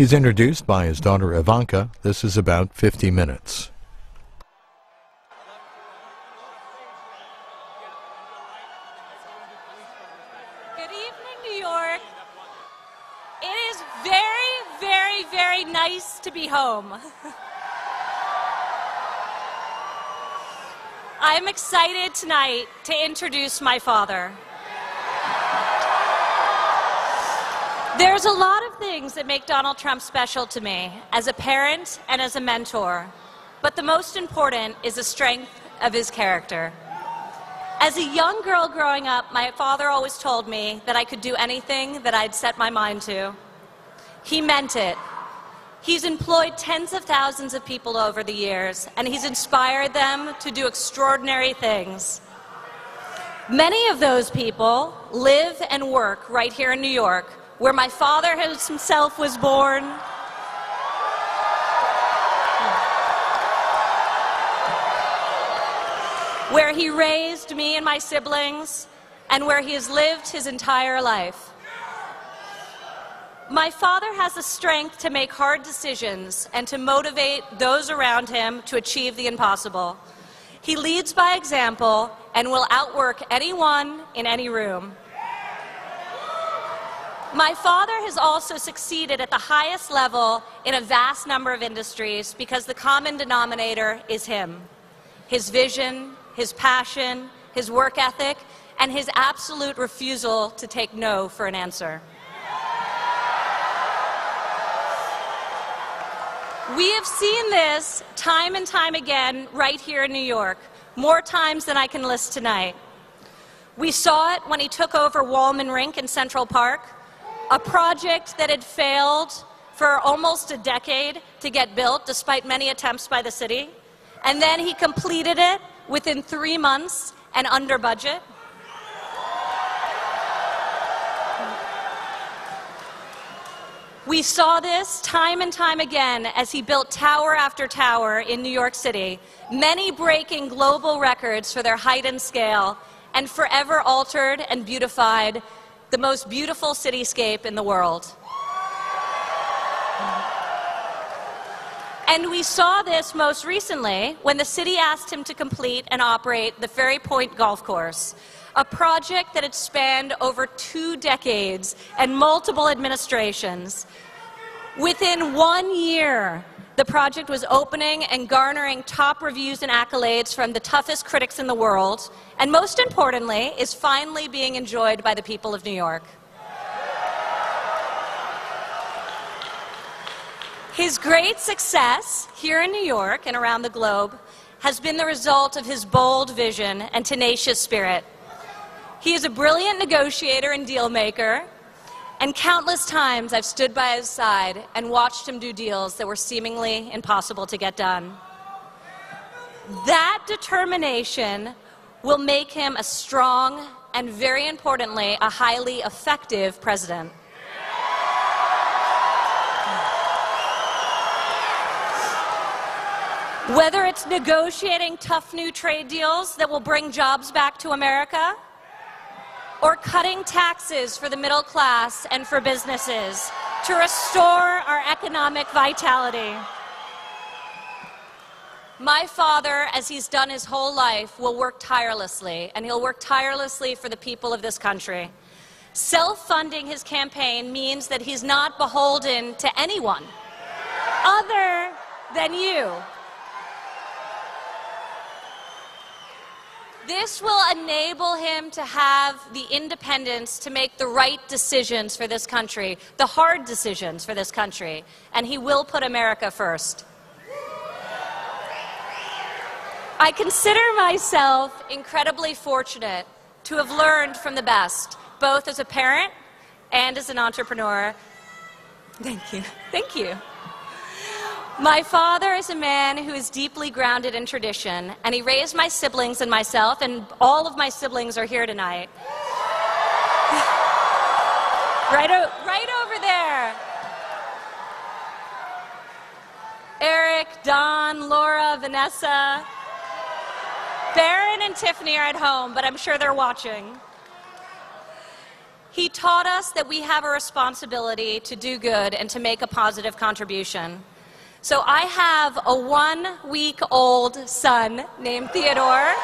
He's introduced by his daughter Ivanka. This is about 50 minutes. Good evening, New York. It is very, very, very nice to be home. I'm excited tonight to introduce my father. There's a lot of things that make Donald Trump special to me as a parent and as a mentor, but the most important is the strength of his character. As a young girl growing up, my father always told me that I could do anything that I'd set my mind to. He meant it. He's employed tens of thousands of people over the years, and he's inspired them to do extraordinary things. Many of those people live and work right here in New York, where my father himself was born, where he raised me and my siblings, and where he has lived his entire life. My father has the strength to make hard decisions and to motivate those around him to achieve the impossible. He leads by example and will outwork anyone in any room. My father has also succeeded at the highest level in a vast number of industries because the common denominator is him. His vision, his passion, his work ethic, and his absolute refusal to take no for an answer. We have seen this time and time again right here in New York, more times than I can list tonight. We saw it when he took over Wallman Rink in Central Park, a project that had failed for almost a decade to get built despite many attempts by the city, and then he completed it within 3 months and under budget. We saw this time and time again as he built tower after tower in New York City, many breaking global records for their height and scale, and forever altered and beautified the most beautiful cityscape in the world. And we saw this most recently when the city asked him to complete and operate the Ferry Point Golf Course, a project that had spanned over 2 decades and multiple administrations. Within 1 year, the project was opening and garnering top reviews and accolades from the toughest critics in the world, and most importantly, is finally being enjoyed by the people of New York. His great success here in New York and around the globe has been the result of his bold vision and tenacious spirit. He is a brilliant negotiator and deal maker, and countless times I've stood by his side and watched him do deals that were seemingly impossible to get done. That determination will make him a strong and, very importantly, a highly effective president. Whether it's negotiating tough new trade deals that will bring jobs back to America, or cutting taxes for the middle class and for businesses to restore our economic vitality. My father, as he's done his whole life, will work tirelessly, and he'll work tirelessly for the people of this country. Self-funding his campaign means that he's not beholden to anyone other than you. This will enable him to have the independence to make the right decisions for this country, the hard decisions for this country, and he will put America first. I consider myself incredibly fortunate to have learned from the best, both as a parent and as an entrepreneur. Thank you. Thank you. My father is a man who is deeply grounded in tradition, and he raised my siblings and myself, and all of my siblings are here tonight. right over there. Eric, Don, Laura, Vanessa. Barron and Tiffany are at home, but I'm sure they're watching. He taught us that we have a responsibility to do good and to make a positive contribution. So I have a 1-week-old son named Theodore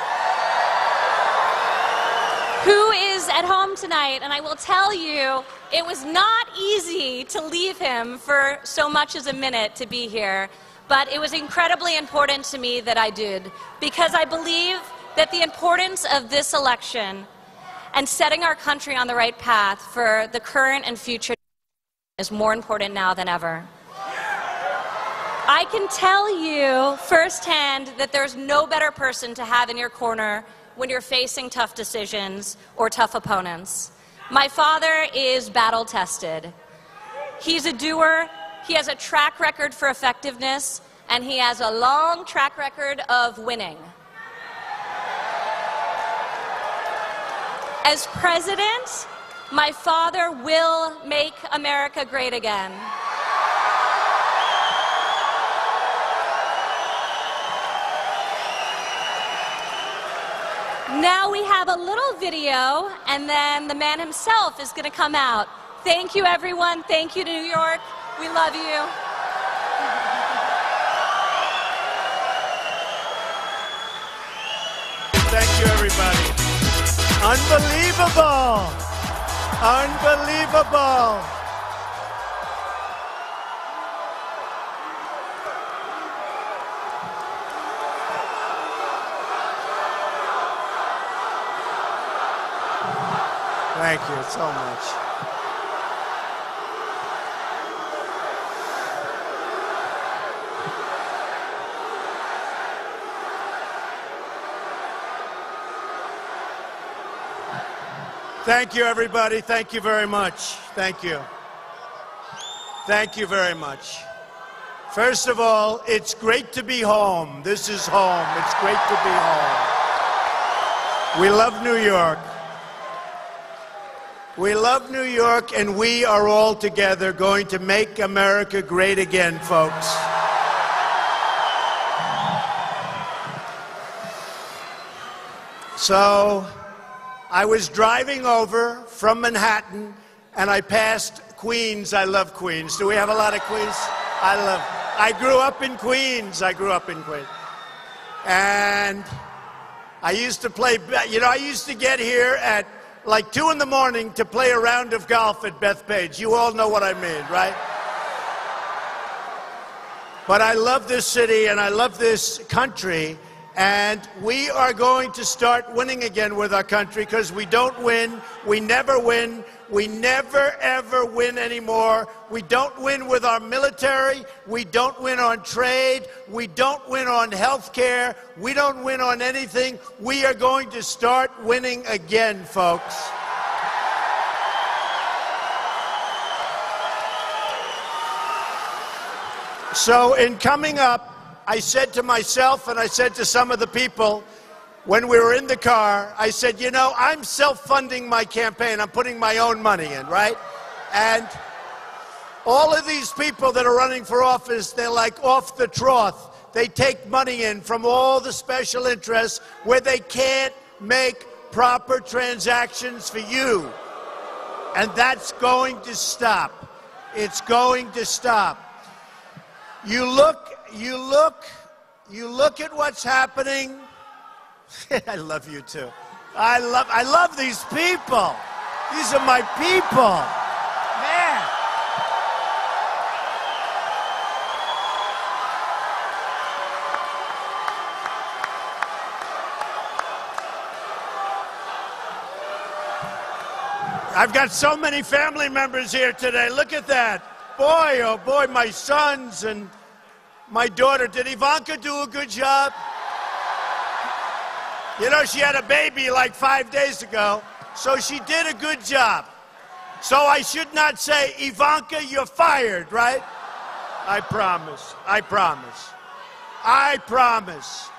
who is at home tonight, and I will tell you, it was not easy to leave him for so much as a minute to be here, but it was incredibly important to me that I did, because I believe that the importance of this election and setting our country on the right path for the current and future is more important now than ever. I can tell you firsthand that there's no better person to have in your corner when you're facing tough decisions or tough opponents. My father is battle-tested. He's a doer, he has a track record for effectiveness, and he has a long track record of winning. As president, my father will make America great again. Now we have a little video, and then the man himself is going to come out. Thank you, everyone. Thank you, New York. We love you. Thank you, everybody. Unbelievable. Unbelievable. Thank you so much. Thank you, everybody. Thank you very much. Thank you. Thank you very much. First of all, it's great to be home. This is home. It's great to be home. We love New York. We love New York, and we are all together going to make America great again, folks. So, I was driving over from Manhattan, and I passed Queens. I love Queens. Do we have a lot of Queens? I grew up in Queens. I grew up in Queens. And I used to play, I used to get here at like 2 in the morning to play a round of golf at Bethpage. You all know what I mean, right? But I love this city and I love this country, and we are going to start winning again with our country, because we don't win, we never win, we never ever win anymore. We don't win with our military, we don't win on trade, we don't win on health care, we don't win on anything. We are going to start winning again, folks. So in coming up, I said to myself, and I said to some of the people when we were in the car, I said, I'm self-funding my campaign. I'm putting my own money in, right? And all of these people that are running for office, they're like off the trough. They take money in from all the special interests where they can't make proper transactions for you. And that's going to stop. It's going to stop. You look at what's happening. I love you too. I love these people. These are my people. Man. I've got so many family members here today. Look at that. Boy, oh boy, my sons and my daughter. Did Ivanka do a good job? She had a baby like 5 days ago, so she did a good job. So I should not say, Ivanka, you're fired, right? I promise. I promise. I promise.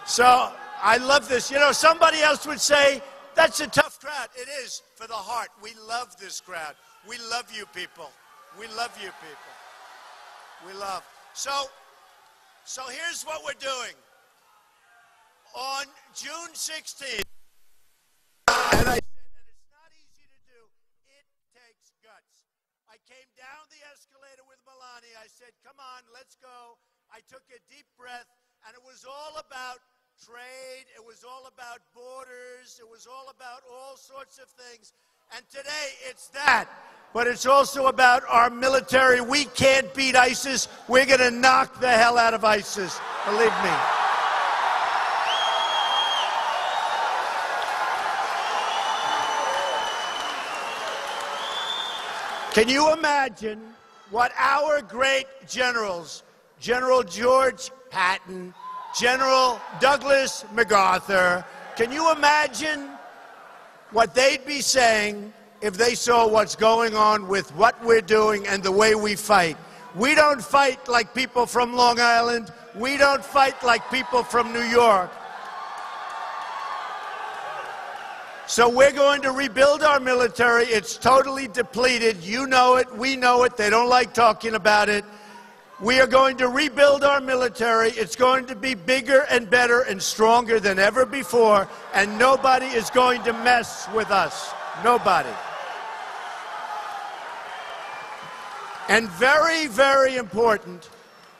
So I love this. Somebody else would say, that's a tough crowd. It is for the heart. We love this crowd. We love you people. We love you people. We love. So here's what we're doing. On June 16th, and I I came down the escalator with Melania. I said, come on, let's go. I took a deep breath, and it was all about trade. It was all about borders. It was all about all sorts of things. And today, it's that. But it's also about our military. We can't beat ISIS. We're going to knock the hell out of ISIS. Believe me. Can you imagine what our great generals, General George Patton, General Douglas MacArthur, can you imagine what they'd be saying if they saw what's going on with what we're doing and the way we fight? We don't fight like people from Long Island. We don't fight like people from New York. So we're going to rebuild our military. It's totally depleted. You know it. We know it. They don't like talking about it. We are going to rebuild our military. It's going to be bigger and better and stronger than ever before, and nobody is going to mess with us. Nobody. And very, very important,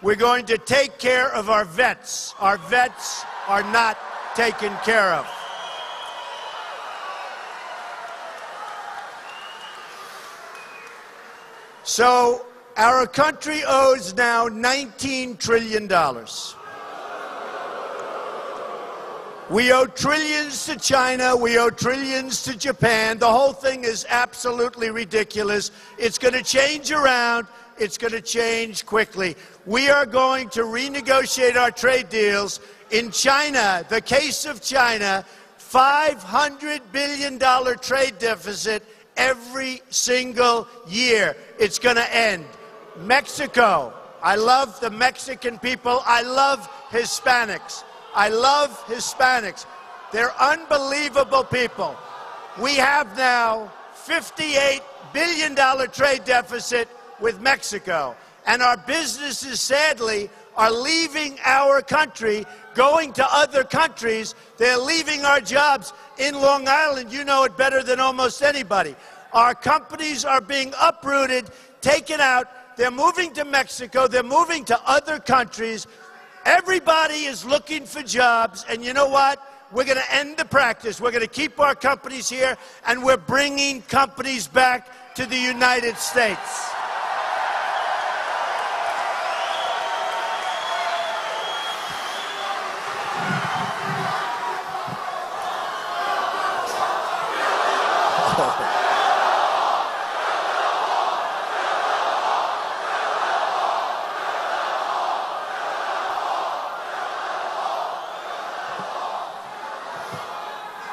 we're going to take care of our vets. Our vets are not taken care of. So our country owes now $19 trillion. We owe trillions to China. We owe trillions to Japan. The whole thing is absolutely ridiculous. It's going to change around. It's going to change quickly. We are going to renegotiate our trade deals. In China, the case of China, $500 billion trade deficit every single year. It's going to end. Mexico, I love the Mexican people. I love Hispanics. I love Hispanics. They're unbelievable people. We have now $58 billion trade deficit with Mexico. And our businesses, sadly, are leaving our country, going to other countries. They're leaving our jobs in Long Island. You know it better than almost anybody. Our companies are being uprooted, taken out. They're moving to Mexico. They're moving to other countries. Everybody is looking for jobs. And you know what? We're going to end the practice. We're going to keep our companies here, and we're bringing companies back to the United States.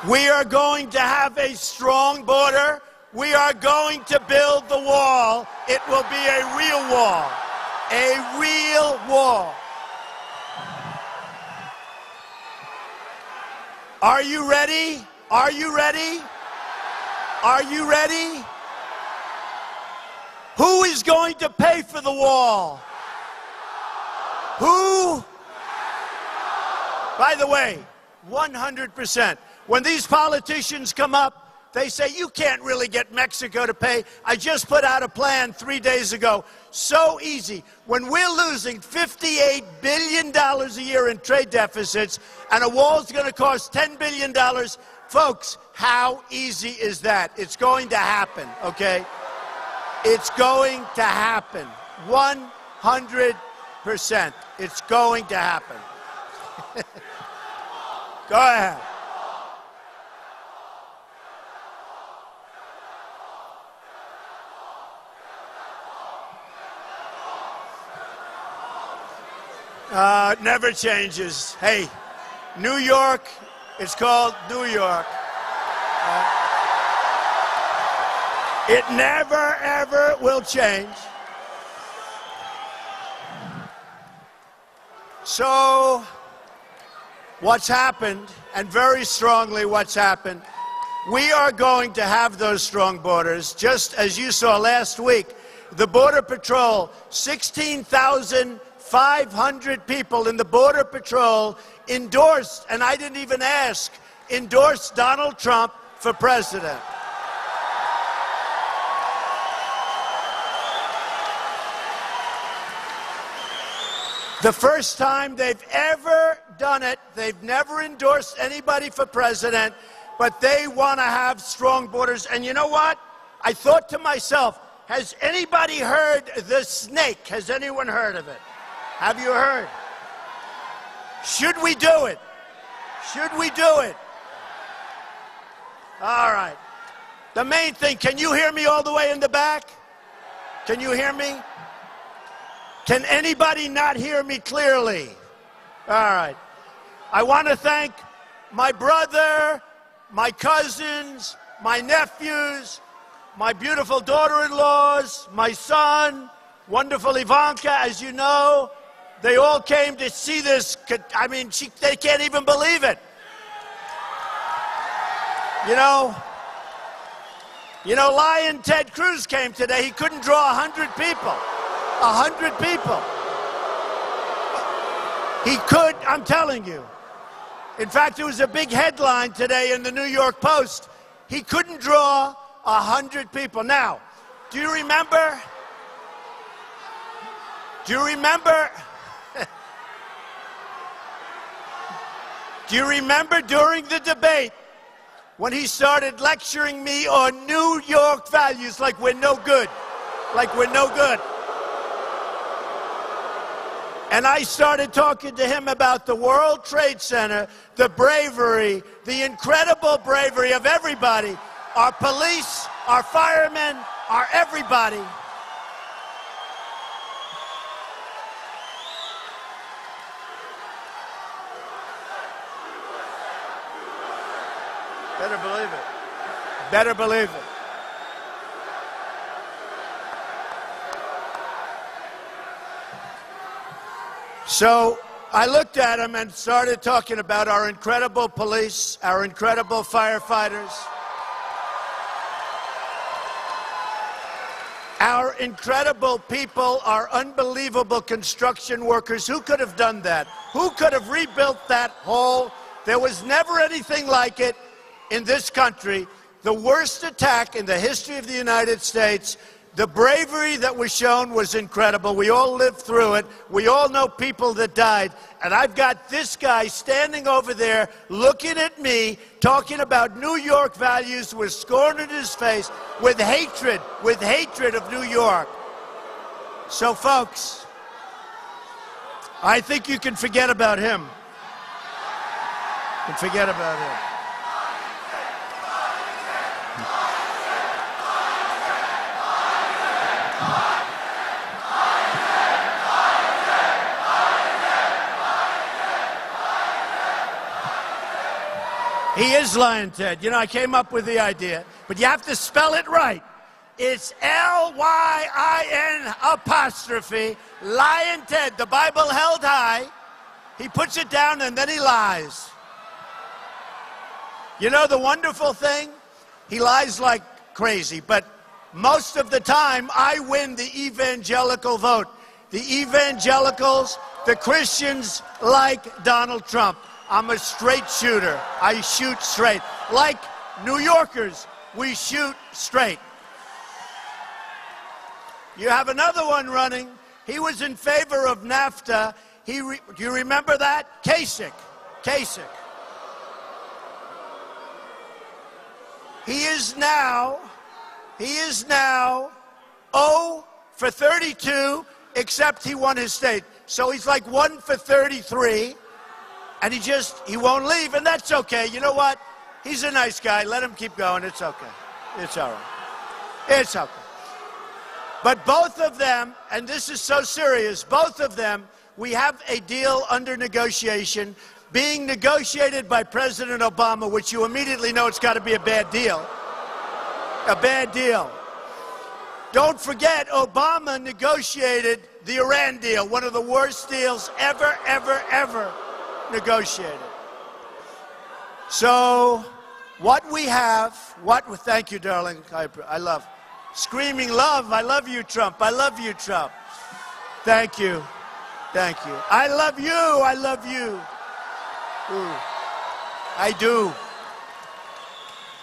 We are going to have a strong border. We are going to build the wall. It will be a real wall. A real wall. Are you ready? Are you ready? Are you ready? Who is going to pay for the wall? Who? By the way, 100%. When these politicians come up, they say, you can't really get Mexico to pay. I just put out a plan 3 days ago. So easy. When we're losing $58 billion a year in trade deficits and a wall's going to cost $10 billion, folks, how easy is that? It's going to happen, okay? It's going to happen. 100%. It's going to happen. Go ahead. Never changes. Hey, New York, it's called New York. It never, ever will change. So, what's happened, and very strongly what's happened, we are going to have those strong borders, just as you saw last week. The Border Patrol, 16,500 people in the Border Patrol endorsed, and I didn't even ask, endorsed Donald Trump for president. The first time they've ever done it. They've never endorsed anybody for president, but they want to have strong borders. And you know what? I thought to myself, has anybody heard the snake? Has anyone heard of it? Have you heard? Should we do it? Should we do it? All right. The main thing, can you hear me all the way in the back? Can you hear me? Can anybody not hear me clearly? All right. I want to thank my brother, my cousins, my nephews, my beautiful daughter-in-laws, my son, wonderful Ivanka, as you know. They all came to see this. I mean, they can't even believe it. You know, Lion Ted Cruz came today. He couldn't draw 100 people. 100 people. He could, I'm telling you. In fact, there was a big headline today in the New York Post. He couldn't draw 100 people. Now, do you remember? Do you remember? Do you remember during the debate when he started lecturing me on New York values like we're no good? Like we're no good. And I started talking to him about the World Trade Center, the bravery, the incredible bravery of everybody, our police, our firemen, our everybody. Better believe it. Better believe it. So I looked at him and started talking about our incredible police, our incredible firefighters, our incredible people, our unbelievable construction workers. Who could have done that? Who could have rebuilt that whole? There was never anything like it in this country. The worst attack in the history of the United States. The bravery that was shown was incredible. We all lived through it. We all know people that died. And I've got this guy standing over there looking at me, talking about New York values with scorn in his face, with hatred of New York. So, folks, I think you can forget about him. You can forget about him. He is Lion Ted. You know, I came up with the idea, but you have to spell it right. It's L-Y-I-N apostrophe, Lion Ted. The Bible held high. He puts it down and then he lies. You know the wonderful thing? He lies like crazy, but most of the time I win the evangelical vote. The evangelicals, the Christians like Donald Trump. I'm a straight shooter. I shoot straight. Like New Yorkers, we shoot straight. You have another one running. He was in favor of NAFTA. Do you remember that? Kasich. Kasich. He is now 0 for 32, except he won his state. So he's like 1 for 33. And he won't leave, and that's okay. You know what? He's a nice guy. Let him keep going. It's okay. It's all right. It's okay. But both of them, and this is so serious, both of them, we have a deal under negotiation, being negotiated by President Obama, which you immediately know it's got to be a bad deal. A bad deal. Don't forget, Obama negotiated the Iran deal, one of the worst deals ever negotiated. So what we have, thank you, darling. I love, screaming love. I love you, Trump. I love you, Trump. Thank you. Thank you. I love you. I love you. Ooh, I do.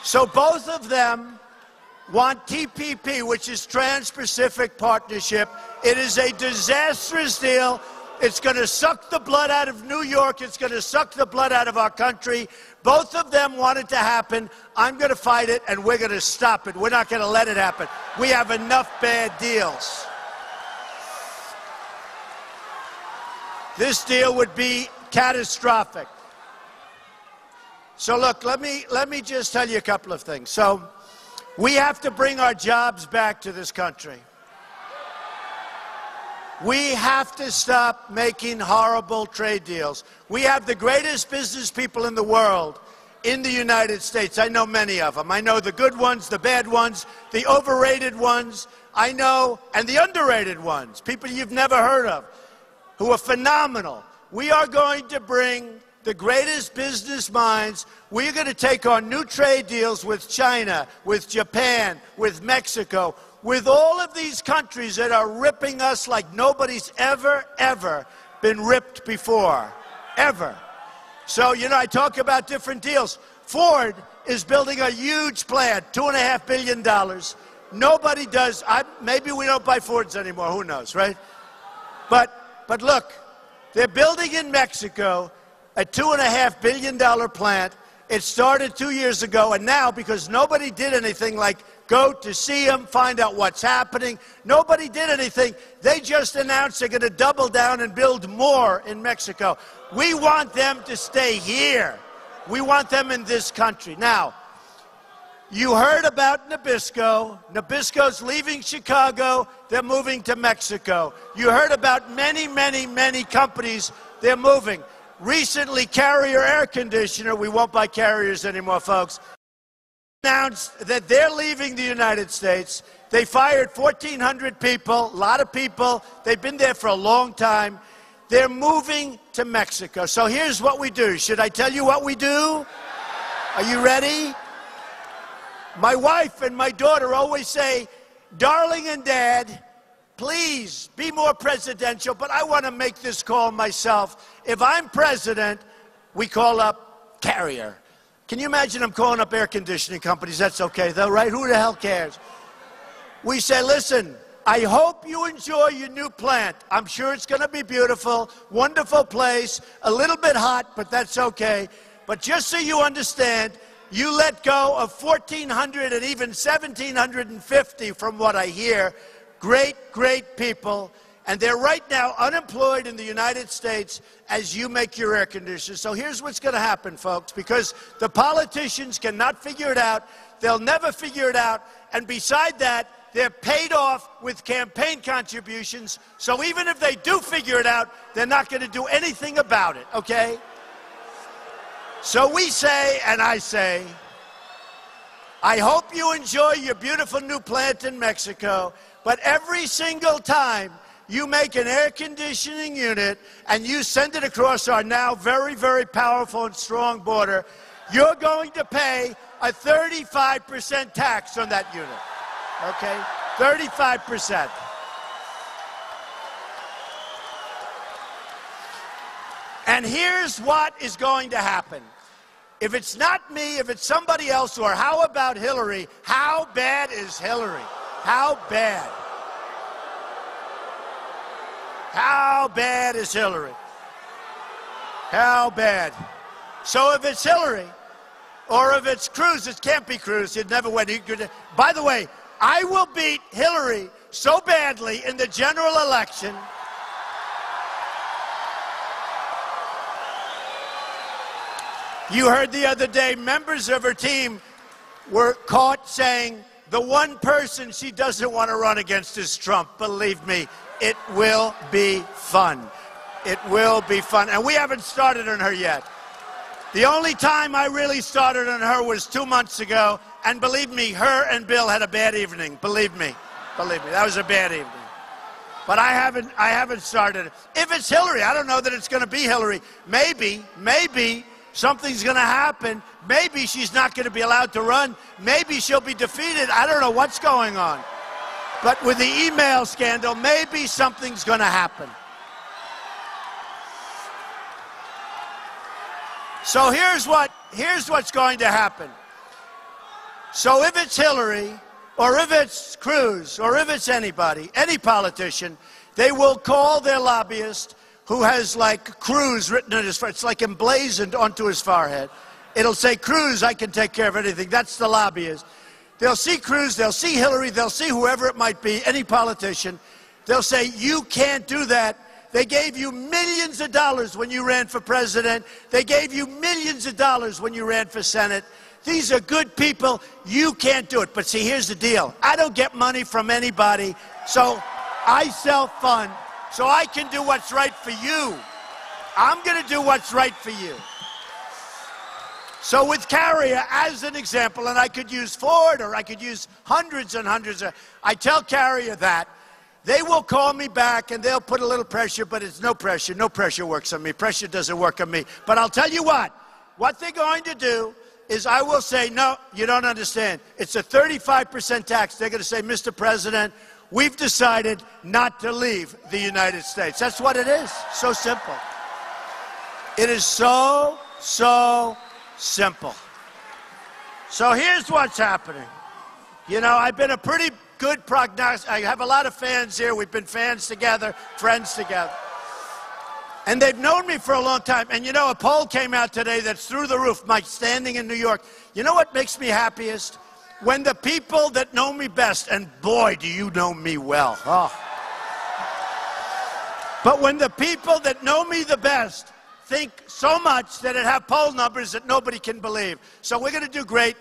So both of them want TPP, which is Trans-Pacific Partnership. It is a disastrous deal. It's going to suck the blood out of New York. It's going to suck the blood out of our country. Both of them want it to happen. I'm going to fight it, and we're going to stop it. We're not going to let it happen. We have enough bad deals. This deal would be catastrophic. So look, let me just tell you a couple of things. So we have to bring our jobs back to this country. We have to stop making horrible trade deals. We have the greatest business people in the world in the United States. I know many of them. I know the good ones, the bad ones, the overrated ones. I know, and the underrated ones, people you've never heard of, who are phenomenal. We are going to bring the greatest business minds. We're going to take on new trade deals with China, with Japan, with Mexico, with all of these countries that are ripping us like nobody's ever been ripped before. Ever. So, you know, I talk about different deals. Ford is building a huge plant, $2.5 billion. Nobody does. Maybe we don't buy Fords anymore. Who knows, right? But look, they're building in Mexico a $2.5 billion plant. It started 2 years ago, and now, because nobody did anything like go to see them, find out what's happening, nobody did anything. They just announced they're going to double down and build more in Mexico. We want them to stay here. We want them in this country. Now, you heard about Nabisco. Nabisco's leaving Chicago. They're moving to Mexico. You heard about many, many, many companies. They're moving. Recently, Carrier Air Conditioner, we won't buy Carriers anymore, folks, announced that they're leaving the United States. They fired 1,400 people, a lot of people. They've been there for a long time. They're moving to Mexico. So here's what we do. Should I tell you what we do? Are you ready? My wife and my daughter always say, darling and dad, please be more presidential, but I want to make this call myself. If I'm president, we call up Carrier. Can you imagine I'm calling up air conditioning companies? That's okay, though, right? Who the hell cares? We say, listen, I hope you enjoy your new plant. I'm sure it's going to be beautiful, wonderful place, a little bit hot, but that's okay. But just so you understand, you let go of 1,400 and even 1,750 from what I hear. Great, great people. And they're right now unemployed in the United States as you make your air conditioners. So here's what's going to happen, folks, because the politicians cannot figure it out. They'll never figure it out. And beside that, they're paid off with campaign contributions. So even if they do figure it out, they're not going to do anything about it, okay? So we say, and I say, I hope you enjoy your beautiful new plant in Mexico, but every single time you make an air conditioning unit and you send it across our now very, very powerful and strong border, you're going to pay a 35% tax on that unit, okay? 35%. And here's what is going to happen. If it's not me, if it's somebody else, or how about Hillary? How bad is Hillary? How bad? How bad is Hillary? How bad? So if it's Hillary, or if it's Cruz, it can't be Cruz. He'd never win. By the way, I will beat Hillary so badly in the general election. You heard the other day, members of her team were caught saying the one person she doesn't want to run against is Trump. Believe me, it will be fun. It will be fun. And we haven't started on her yet. The only time I really started on her was 2 months ago. And believe me, her and Bill had a bad evening. Believe me. Believe me, that was a bad evening. But I haven't started. If it's Hillary, I don't know that it's going to be Hillary. Maybe something's going to happen. Maybe she's not going to be allowed to run. Maybe she'll be defeated. I don't know what's going on. But with the email scandal, maybe something's going to happen. So here's what's going to happen. So if it's Hillary, or if it's Cruz, or if it's anybody, any politician, they will call their lobbyist, who has like Cruz written on his forehead. It's like emblazoned onto his forehead. It'll say, Cruz, I can take care of anything. That's the lobbyist. They'll see Cruz, they'll see Hillary, they'll see whoever it might be, any politician. They'll say, you can't do that. They gave you millions of dollars when you ran for president. They gave you millions of dollars when you ran for Senate. These are good people. You can't do it. But see, here's the deal. I don't get money from anybody, so I self-fund, so I can do what's right for you. I'm going to do what's right for you. So with Carrier, as an example, and I could use Ford, or I could use hundreds and hundreds of, I tell Carrier that, they will call me back and they'll put a little pressure, but it's no pressure. No pressure works on me. Pressure doesn't work on me. But I'll tell you what they're going to do is I will say, no, you don't understand. It's a 35% tax. They're going to say, Mr. President, we've decided not to leave the United States. That's what it is. So simple. It is so simple. So here's what's happening. You know, I've been a pretty good prognosticator. I have a lot of fans here. We've been fans together, friends together. And they've known me for a long time. And you know, a poll came out today that's through the roof, my standing in New York. You know what makes me happiest? When the people that know me best, and boy, do you know me well. Oh. But when the people that know me the best think so much that it have poll numbers that nobody can believe. So we're going to do great.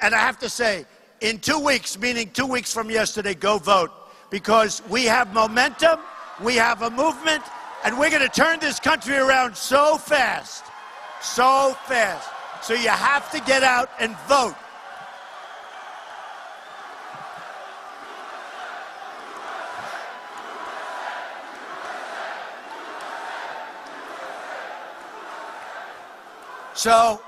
And I have to say, in 2 weeks, meaning 2 weeks from yesterday, go vote. Because we have momentum, we have a movement, and we're going to turn this country around so fast. So fast. So you have to get out and vote. So,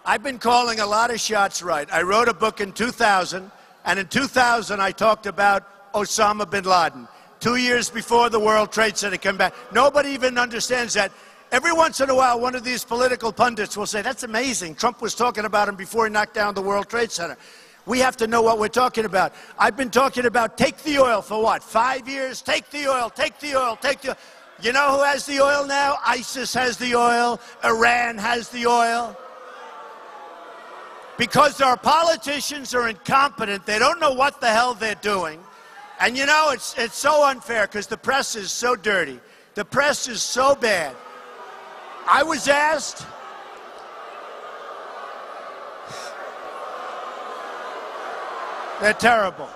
I've been calling a lot of shots right. I wrote a book in 2000, and in 2000 I talked about Osama bin Laden. 2 years before the World Trade Center came back. Nobody even understands that. Every once in a while, one of these political pundits will say, that's amazing. Trump was talking about him before he knocked down the World Trade Center. We have to know what we're talking about. I've been talking about take the oil for what? 5 years? Take the oil, take the oil, take the oil. You know who has the oil now? ISIS has the oil. Iran has the oil. Because our politicians are incompetent. They don't know what the hell they're doing. And you know, it's so unfair because the press is so dirty. The press is so bad. I was asked, they're terrible.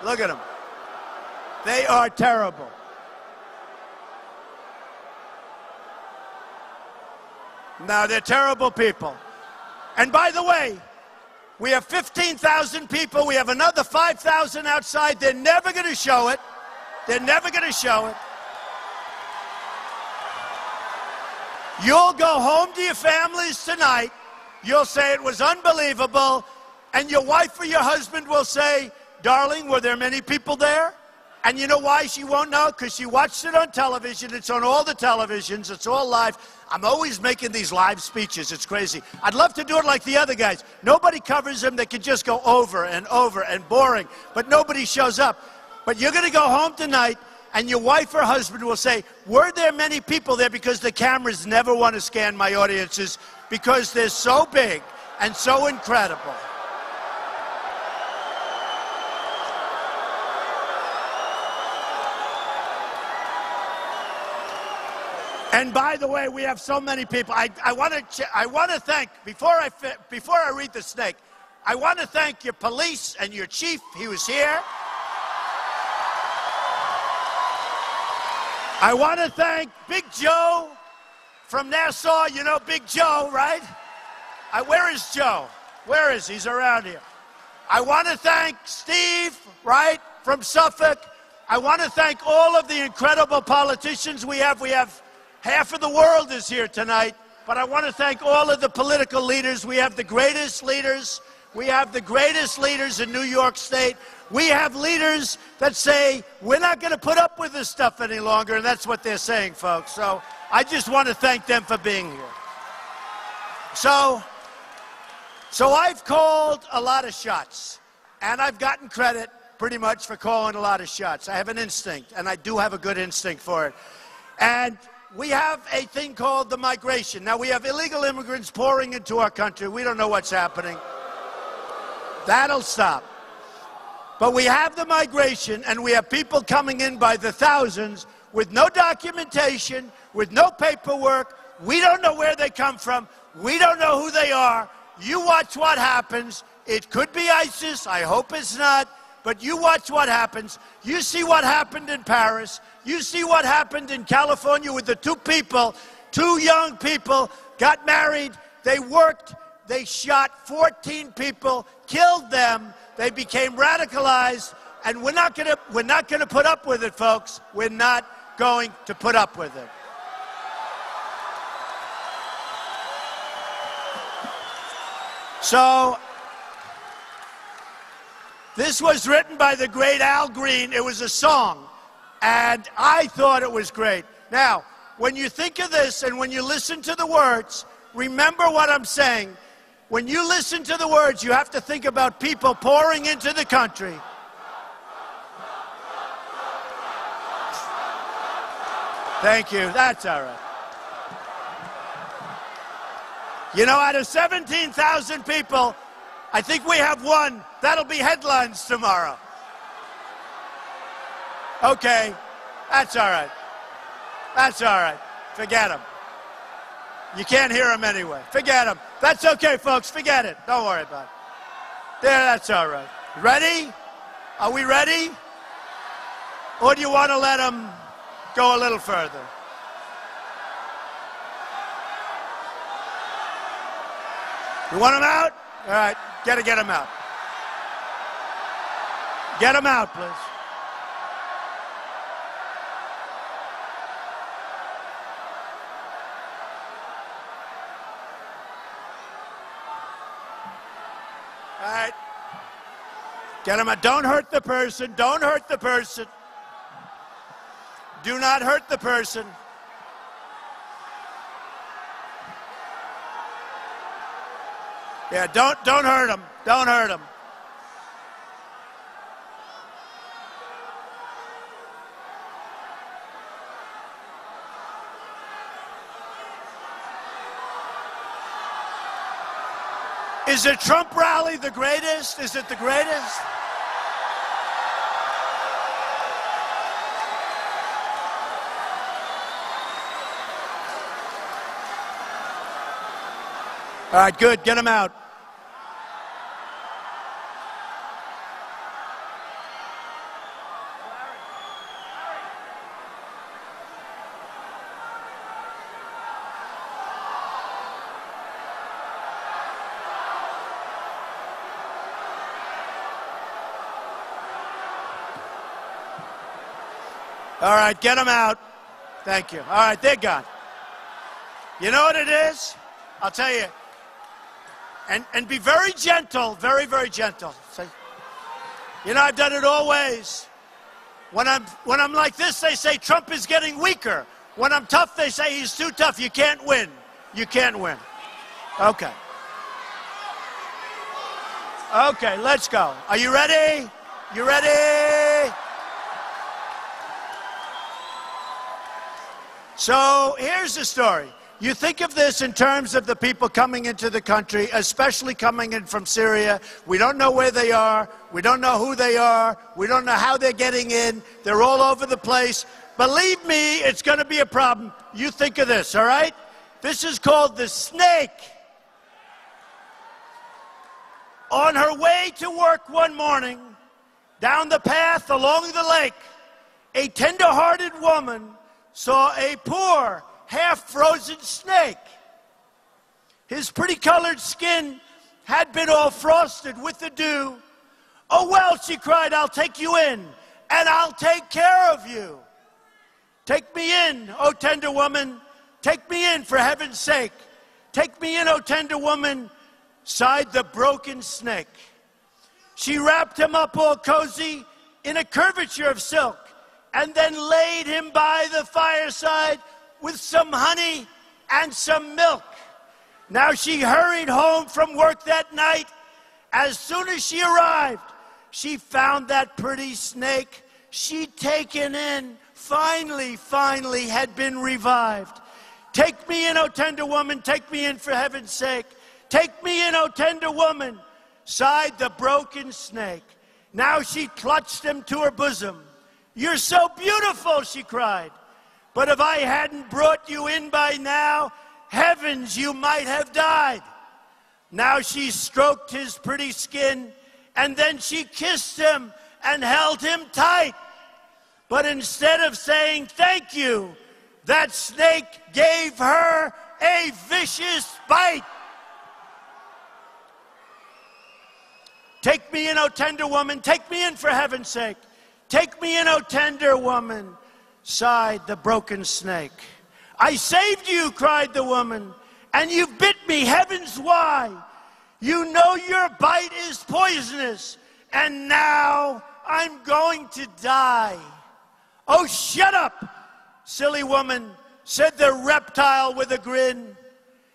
Look at them. They are terrible. No, they're terrible people. And by the way, we have 15,000 people. We have another 5,000 outside. They're never going to show it. They're never going to show it. You'll go home to your families tonight. You'll say it was unbelievable. And your wife or your husband will say, darling, were there many people there? And you know why she won't know? Because she watched it on television. It's on all the televisions. It's all live. I'm always making these live speeches. It's crazy. I'd love to do it like the other guys. Nobody covers them. They can just go over and over and boring. But nobody shows up. But you're going to go home tonight, and your wife or husband will say, were there many people there? Because the cameras never want to scan my audiences because they're so big and so incredible. And by the way, we have so many people. I want to thank, before I read the snake, I want to thank your police and your chief. He was here. I want to thank Big Joe from Nassau. You know Big Joe, right? Where is Joe? Where is he? He's around here. I want to thank Steve, right, from Suffolk. I want to thank all of the incredible politicians we have. We have half of the world is here tonight, but I want to thank all of the political leaders. We have the greatest leaders. We have the greatest leaders in New York State. We have leaders that say, we're not going to put up with this stuff any longer, and that's what they're saying, folks. So I just want to thank them for being here. So I've called a lot of shots, and I've gotten credit pretty much for calling a lot of shots. I have an instinct, and I do have a good instinct for it. And we have a thing called the migration. Now, we have illegal immigrants pouring into our country. We don't know what's happening. That'll stop. But we have the migration, and we have people coming in by the thousands with no documentation, with no paperwork. We don't know where they come from. We don't know who they are. You watch what happens. It could be ISIS. I hope it's not. But you watch what happens. You see what happened in Paris. You see what happened in California with the two young people, got married. They worked. They shot 14 people, killed them. They became radicalized. And we're not gonna put up with it, folks. We're not going to put up with it. So, this was written by the great Al Green. It was a song, and I thought it was great. Now, when you think of this and when you listen to the words, remember what I'm saying. When you listen to the words, you have to think about people pouring into the country. Thank you. That's all right. You know, out of 17,000 people, I think we have one. That'll be headlines tomorrow. Okay. That's all right. That's all right. Forget him. You can't hear him anyway. Forget him. That's okay, folks. Forget it. Don't worry about it. There, that's all right. Ready? Are we ready? Or do you want to let him go a little further? You want him out? All right. Get him out. Get him out, please. All right. Get him out. Don't hurt the person. Don't hurt the person. Do not hurt the person. Yeah, don't hurt him. Don't hurt him. Is the Trump rally the greatest? Is it the greatest? All right, good. Get him out. All right, get them out. Thank you. All right, they're gone. You know what it is? I'll tell you. And be very gentle, very, very gentle. Say, you know, I've done it all ways. When I'm like this, they say Trump is getting weaker. When I'm tough, they say he's too tough. You can't win. You can't win. Okay. Okay, let's go. Are you ready? You ready? So here's the story. You think of this in terms of the people coming into the country, especially coming in from Syria. We don't know where they are. We don't know who they are. We don't know how they're getting in. They're all over the place. Believe me, it's going to be a problem. You think of this, all right? This is called the snake. On her way to work one morning, down the path along the lake, a tender-hearted woman saw a poor, half-frozen snake. His pretty-colored skin had been all frosted with the dew. "Oh, well," she cried, "I'll take you in, and I'll take care of you." "Take me in, oh tender woman. Take me in, for heaven's sake. Take me in, oh tender woman," sighed the broken snake. She wrapped him up all cozy in a curvature of silk, and then laid him by the fireside with some honey and some milk. Now she hurried home from work that night. As soon as she arrived, she found that pretty snake she'd taken in, finally had been revived. Take me in, O tender woman, take me in for heaven's sake. Take me in, O tender woman, sighed the broken snake. Now she clutched him to her bosom. You're so beautiful, she cried. But if I hadn't brought you in by now, heavens, you might have died. Now she stroked his pretty skin, and then she kissed him and held him tight. But instead of saying thank you, that snake gave her a vicious bite. Take me in, O tender woman, take me in for heaven's sake. Take me in, O tender woman, sighed the broken snake. I saved you, cried the woman, and you've bit me, heavens why? You know your bite is poisonous, and now I'm going to die. Oh, shut up, silly woman, said the reptile with a grin.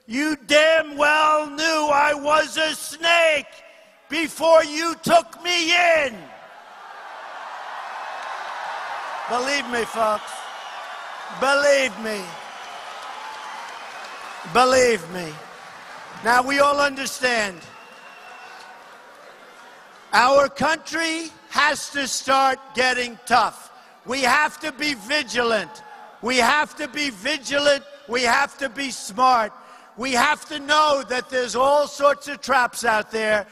You damn well knew I was a snake before you took me in. Believe me, folks. Believe me. Believe me. Now, we all understand. Our country has to start getting tough. We have to be vigilant. We have to be vigilant. We have to be smart. We have to know that there's all sorts of traps out there.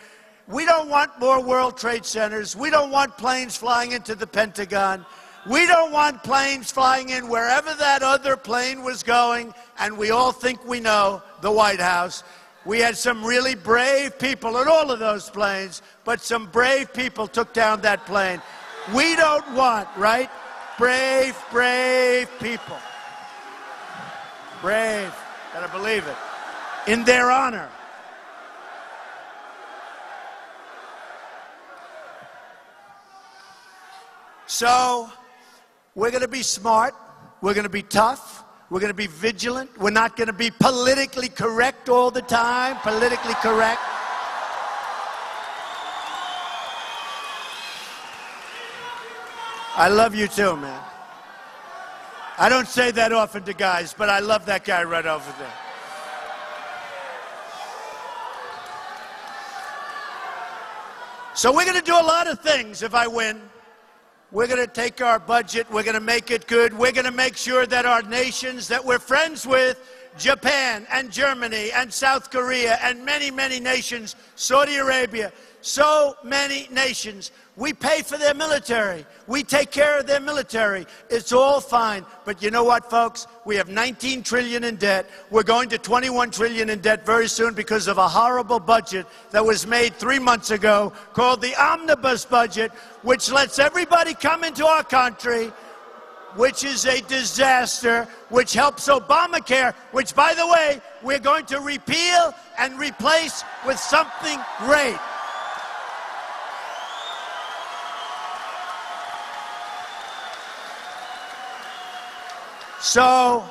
We don't want more World Trade Centers. We don't want planes flying into the Pentagon. We don't want planes flying in wherever that other plane was going, and we all think we know, the White House. We had some really brave people in all of those planes, but some brave people took down that plane. We don't want, right? Brave people. Brave, gotta believe it. In their honor. So, we're going to be smart, we're going to be tough, we're going to be vigilant, we're not going to be politically correct all the time, politically correct. I love you too, man. I don't say that often to guys, but I love that guy right over there. So we're going to do a lot of things if I win. We're going to take our budget, we're going to make it good, we're going to make sure that our nations that we're friends with, Japan and Germany and South Korea and many nations, Saudi Arabia, so many nations, we pay for their military, we take care of their military. It's all fine, but you know what, folks? We have 19 trillion in debt. We're going to 21 trillion in debt very soon because of a horrible budget that was made 3 months ago called the omnibus budget, which lets everybody come into our country, which is a disaster, which helps Obamacare, which, by the way, we're going to repeal and replace with something great. So,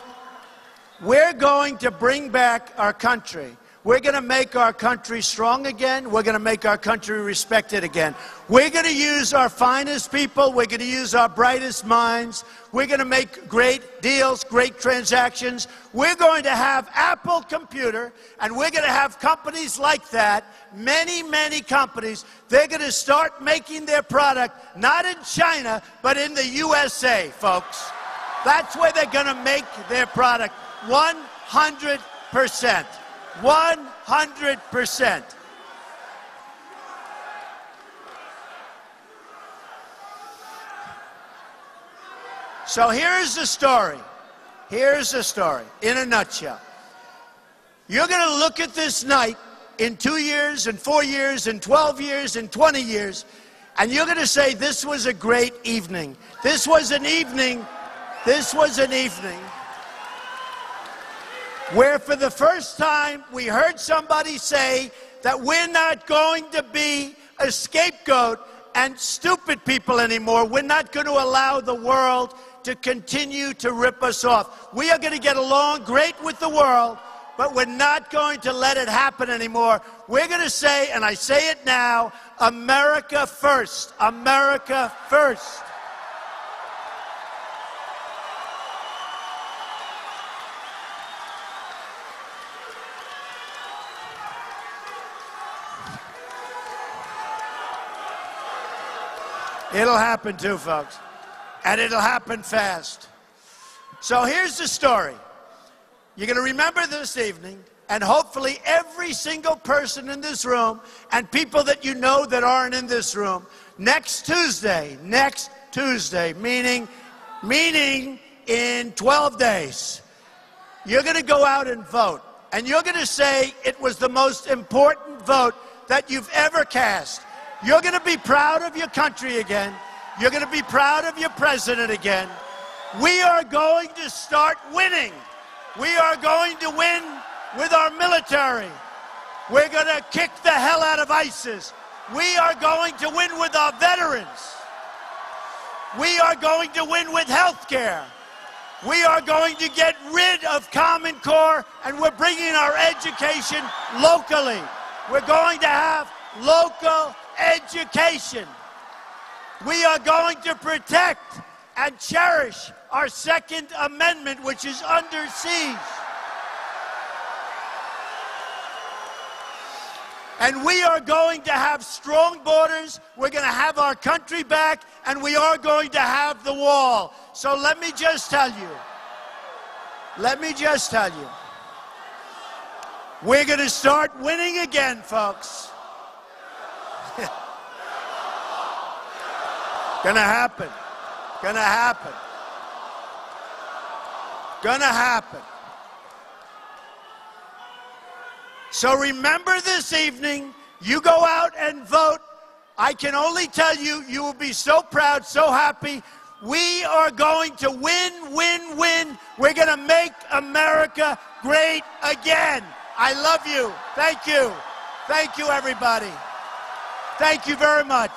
we're going to bring back our country. We're going to make our country strong again. We're going to make our country respected again. We're going to use our finest people. We're going to use our brightest minds. We're going to make great deals, great transactions. We're going to have Apple Computer, and we're going to have companies like that, many companies. They're going to start making their product not in China, but in the USA, folks. That's where they're going to make their product 100%. 100%. So here's the story. Here's the story in a nutshell. You're going to look at this night in 2 years, and 4 years, and 12 years, and 20 years, and you're going to say, this was a great evening. This was an evening where for the first time we heard somebody say that we're not going to be a scapegoat and stupid people anymore. We're not going to allow the world to continue to rip us off. We are going to get along great with the world, but we're not going to let it happen anymore. We're going to say, and I say it now, America first. America first. It'll happen too, folks. And it'll happen fast. So here's the story. You're going to remember this evening, and hopefully every single person in this room and people that you know that aren't in this room, next Tuesday, meaning in 12 days, you're going to go out and vote. And you're going to say it was the most important vote that you've ever cast. You're going to be proud of your country again. You're going to be proud of your president again. We are going to start winning. We are going to win with our military. We're going to kick the hell out of ISIS. We are going to win with our veterans. We are going to win with health care. We are going to get rid of Common Core, and we're bringing our education locally. We're going to have local education. We are going to protect and cherish our Second Amendment, which is under siege. And we are going to have strong borders. We're going to have our country back, and we are going to have the wall. So let me just tell you, we're going to start winning again, folks. Gonna happen. Gonna happen. Gonna happen. So remember this evening, you go out and vote. I can only tell you, you will be so proud, so happy. We are going to win, win, win. We're going to make America great again. I love you. Thank you. Thank you, everybody. Thank you very much.